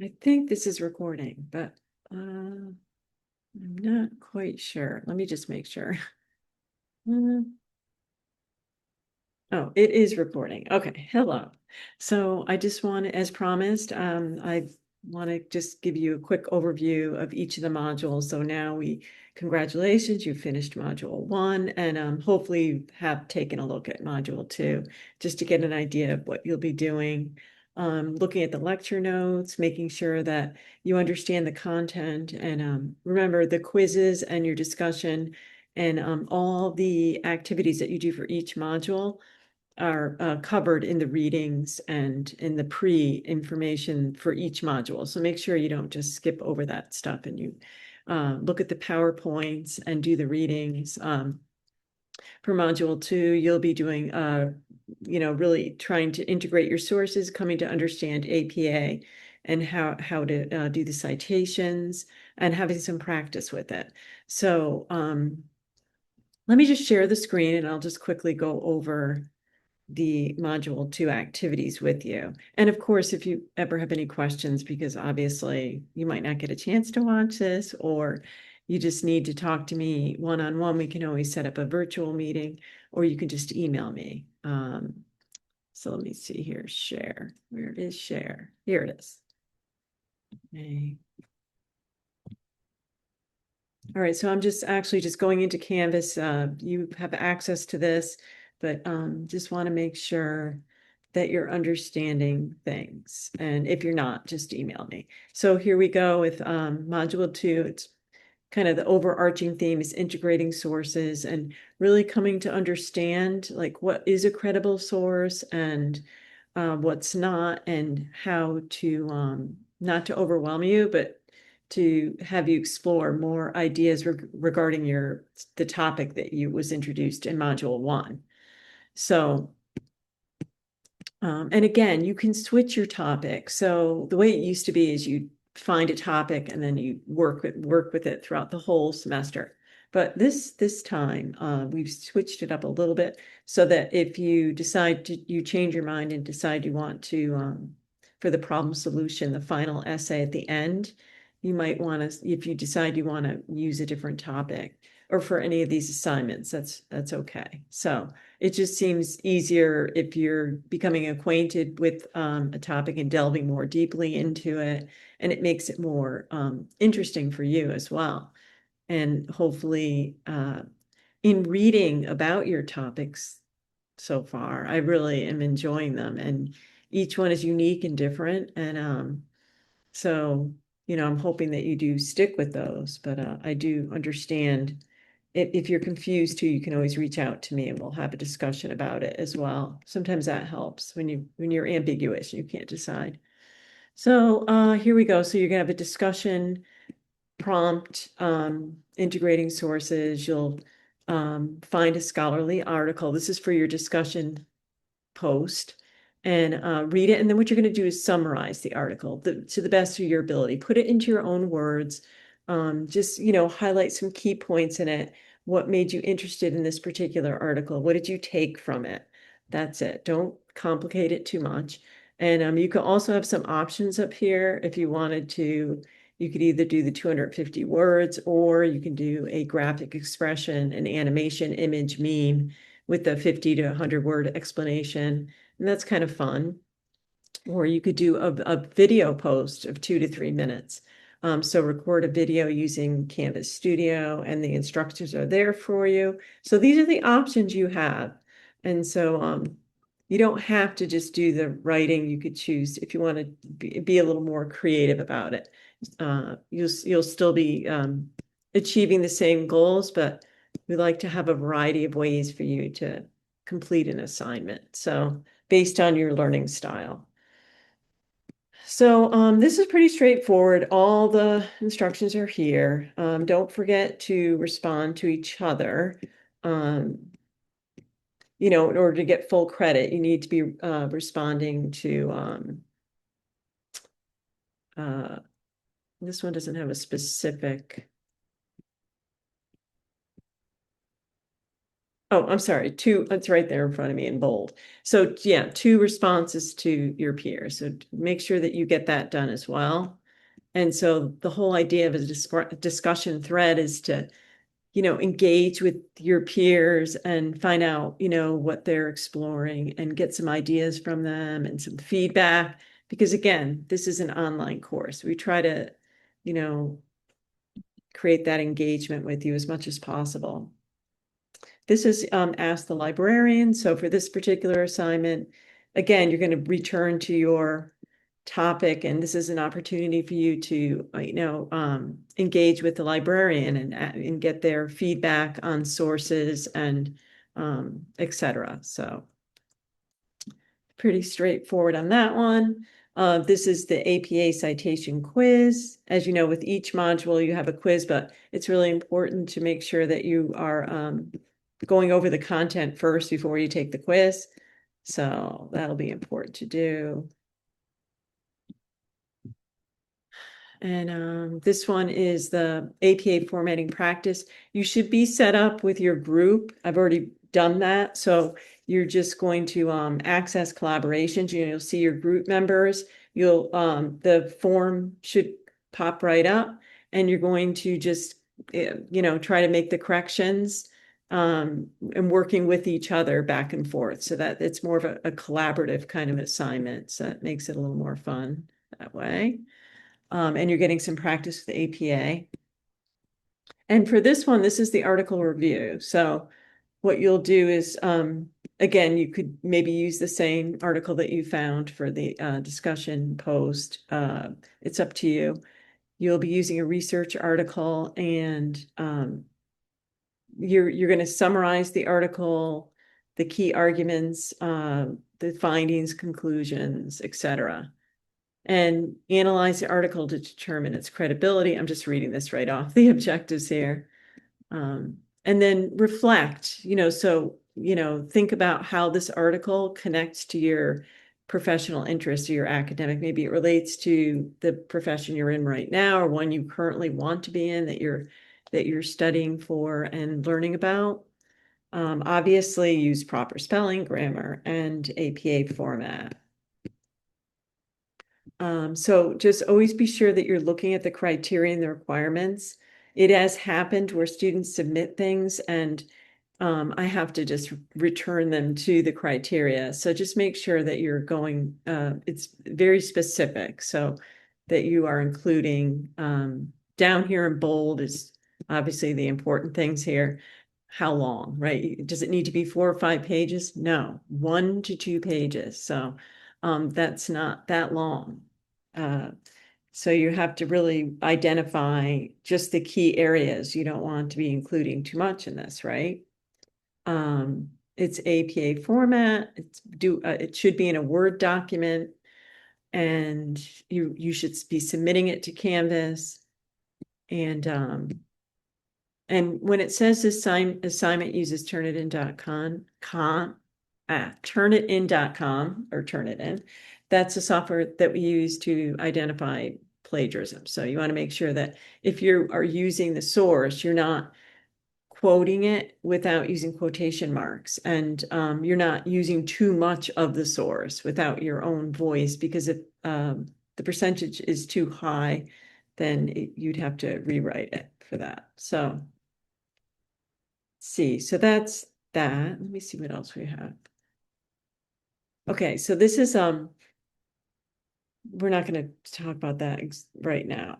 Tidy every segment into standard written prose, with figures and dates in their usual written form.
I think this is recording, but I'm not quite sure. Let me just make sure. Oh, it is recording. Okay, hello. So I just want to, as promised, I want to just give you a quick overview of each of the modules. So now congratulations, you finished module one, and hopefully you have taken a look at module two, just to get an idea of what you'll be doing. Looking at the lecture notes, making sure that you understand the content, and remember the quizzes and your discussion and all the activities that you do for each module are covered in the readings and in the pre-information for each module. So make sure you don't just skip over that stuff and you look at the PowerPoints and do the readings. For module two, you'll be doing, really trying to integrate your sources, coming to understand APA and how to do the citations and having some practice with it. So let me just share the screen and I'll just quickly go over the module two activities with you. And of course, if you ever have any questions, because obviously you might not get a chance to watch this, or you just need to talk to me one-on-one, we can always set up a virtual meeting, or you can just email me. So let me see here, share. Where is share? Here it is. Okay. All right, so I'm just actually just going into Canvas. You have access to this, but just want to make sure that you're understanding things. And if you're not, just email me. So here we go with module two. It's kind of the overarching theme is integrating sources and really coming to understand like what is a credible source and what's not, and how to not to overwhelm you, but to have you explore more ideas regarding the topic that you was introduced in module one. So, and again, you can switch your topic. So the way it used to be is you find a topic and then you work with it throughout the whole semester. But this time, we've switched it up a little bit so that if you change your mind and decide you want to, for the problem solution, the final essay at the end, you might want to, if you decide you want to use a different topic, or for any of these assignments, that's okay. So it just seems easier if you're becoming acquainted with a topic and delving more deeply into it, and it makes it more interesting for you as well. And hopefully, in reading about your topics so far, I really am enjoying them, and each one is unique and different. And so, I'm hoping that you do stick with those, but I do understand if you're confused too, you can always reach out to me and we'll have a discussion about it as well. Sometimes that helps when you're ambiguous, you can't decide. So here we go. So you're gonna have a discussion prompt, integrating sources. You'll find a scholarly article. This is for your discussion post, and read it. And then what you're going to do is summarize the article to the best of your ability. Put it into your own words. Just, highlight some key points in it. What made you interested in this particular article? What did you take from it? That's it. Don't complicate it too much. And you can also have some options up here if you wanted to. You could either do the 250 words, or you can do a graphic expression, an animation, image, meme with the 50 to 100 word explanation. And that's kind of fun. Or you could do a video post of 2 to 3 minutes. So record a video using Canvas Studio, and the instructions are there for you. So these are the options you have. And so you don't have to just do the writing. You could choose if you want to be a little more creative about it. You'll still be achieving the same goals, but we like to have a variety of ways for you to complete an assignment. So based on your learning style. So this is pretty straightforward. All the instructions are here. Don't forget to respond to each other. Um, in order to get full credit, you need to be responding to uh, this one doesn't have a specific. Oh, I'm sorry, two, it's right there in front of me in bold. So yeah, two responses to your peers. So make sure that you get that done as well. And so the whole idea of a discussion thread is to, engage with your peers and find out, what they're exploring and get some ideas from them and some feedback. Because again, this is an online course. We try to, you know, create that engagement with you as much as possible. This is Ask the Librarian. So for this particular assignment, again, you're going to return to your topic, and this is an opportunity for you to, engage with the librarian and get their feedback on sources and etc. So pretty straightforward on that one. This is the APA citation quiz. As you know, with each module, you have a quiz, but it's really important to make sure that you are going over the content first before you take the quiz. So that'll be important to do. And this one is the APA formatting practice. You should be set up with your group. I've already done that. So you're just going to access collaborations. You'll see your group members. The form should pop right up, and you're going to just try to make the corrections and working with each other back and forth, so that it's more of a collaborative kind of assignment. So it makes it a little more fun that way. And you're getting some practice with the APA. And for this one, this is the article review. So what you'll do is, again, you could maybe use the same article that you found for the discussion post. It's up to you. You'll be using a research article, and you're going to summarize the article, the key arguments, the findings, conclusions, etc., and analyze the article to determine its credibility. I'm just reading this right off the objectives here. And then reflect, think about how this article connects to your professional interests or your academic. Maybe it relates to the profession you're in right now, or one you currently want to be in, that you're studying for and learning about. Obviously, use proper spelling, grammar, and APA format. So just always be sure that you're looking at the criteria and the requirements. It has happened where students submit things, and I have to just return them to the criteria. So just make sure that you're going, it's very specific, so that you are including, down here in bold is obviously the important things here. How long, right? Does it need to be 4 or 5 pages? No, 1 to 2 pages. So that's not that long. So you have to really identify just the key areas. You don't want to be including too much in this, right? It's APA format. It should be in a Word document, and you should be submitting it to Canvas. And when it says this assignment uses Turnitin.com, Turnitin.com or Turnitin, that's a software that we use to identify plagiarism. So you want to make sure that if you are using the source, you're not quoting it without using quotation marks, and you're not using too much of the source without your own voice, because if the percentage is too high, then you'd have to rewrite it for that. So see, so that's that. Let me see what else we have. Okay, so this is we're not going to talk about that right now.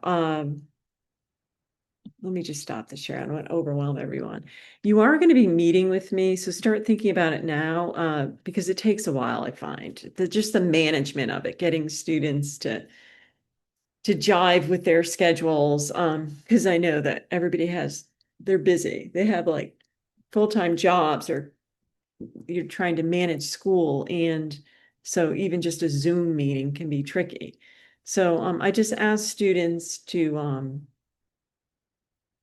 Let me just stop the share. I don't want to overwhelm everyone. You are going to be meeting with me, so start thinking about it now, because it takes a while, I find. Just the management of it, getting students to jive with their schedules, because I know that they're busy. They have like full-time jobs, or you're trying to manage school, and so even just a Zoom meeting can be tricky. So I just ask students to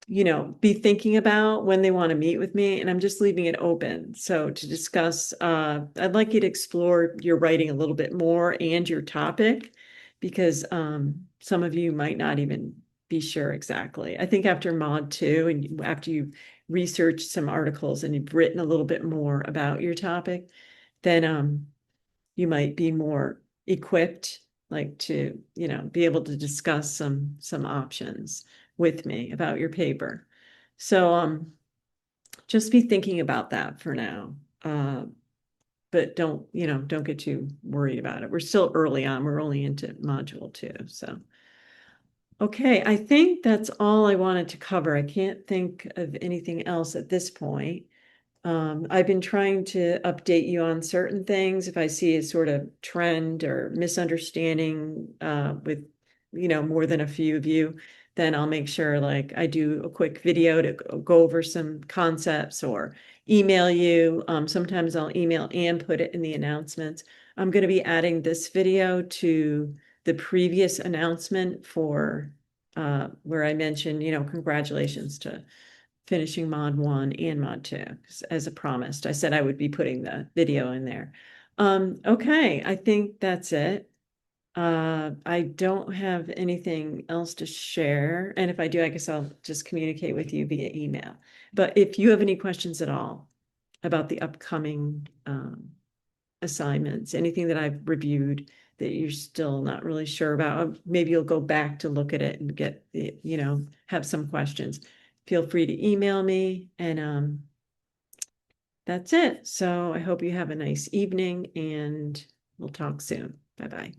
be thinking about when they want to meet with me, and I'm just leaving it open. So to discuss, I'd like you to explore your writing a little bit more and your topic, because some of you might not even be sure exactly. I think after mod 2 and after you researched some articles and you've written a little bit more about your topic, then you might be more equipped, like to, be able to discuss some options with me about your paper. So just be thinking about that for now. But don't get too worried about it. We're still early on. We're only into module 2. So, okay, I think that's all I wanted to cover. I can't think of anything else at this point. I've been trying to update you on certain things. If I see a sort of trend or misunderstanding with, more than a few of you, then I'll make sure like I do a quick video to go over some concepts or email you. Sometimes I'll email and put it in the announcements. I'm going to be adding this video to the previous announcement for where I mentioned, congratulations to finishing mod 1 and mod 2, as I promised. I said I would be putting the video in there. Okay, I think that's it. I don't have anything else to share. And if I do, I guess I'll just communicate with you via email. But if you have any questions at all about the upcoming assignments, anything that I've reviewed that you're still not really sure about, maybe you'll go back to look at it and get, have some questions. Feel free to email me, and that's it. So I hope you have a nice evening and we'll talk soon. Bye-bye.